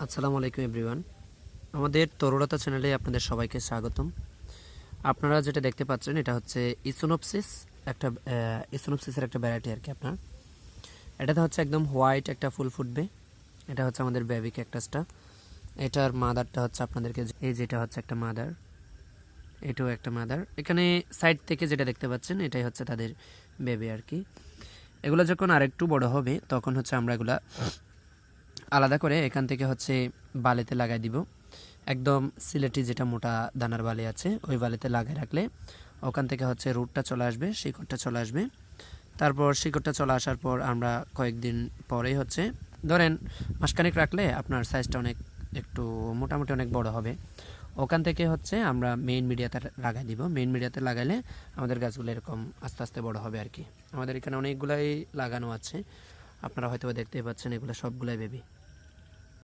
আসসালামু আলাইকুম এভরিওয়ান। আমাদের তরুলতা চ্যানেলে আপনাদের সবাইকে স্বাগতম। আপনারা যেটা দেখতে পাচ্ছেন এটা হচ্ছে ইসোনোপসিস, একটা ইসোনোপসিসের একটা ভ্যারাইটি আর কি। আপনার এটাতে হচ্ছে একদম হোয়াইট একটা ফুল ফুটবে। এটা হচ্ছে আমাদের বেবি ক্যাকটাসটা। এটার মাদারটা হচ্ছে আপনাদেরকে এই যেটা হচ্ছে একটা মাদার, এটাও একটা মাদার। এখানে সাইড থেকে যেটা দেখতে পাচ্ছেন এটাই হচ্ছে তাদের বেবি আর কি। এগুলো যখন আরেকটু বড় হবে তখন হচ্ছে আমরা এগুলা আলাদা করে এখান থেকে হচ্ছে বালিতে লাগাই দিব। একদম সিলেটি যেটা মোটা দানার বালি আছে ওই বালিতে লাগিয়ে রাখলে ওখান থেকে হচ্ছে রুটটা চলে আসবে, শিকড়টা চলে আসবে। তারপর শিকড়টা চলে আসার পর আমরা কয়েকদিন পরেই হচ্ছে ধরেন মাসখানেক রাখলে আপনার সাইজটা অনেক একটু মোটামুটি অনেক বড় হবে। ওখান থেকে হচ্ছে আমরা মেইন মিডিয়াতে লাগাই দিব। মেইন মিডিয়াতে লাগাইলে আমাদের গাছগুলো এরকম আস্তে আস্তে বড় হবে আর কি। আমাদের এখানে অনেকগুলাই লাগানো আছে, আপনারা হয়তো দেখতেই পাচ্ছেন, এগুলো সবগুলাই বেবি।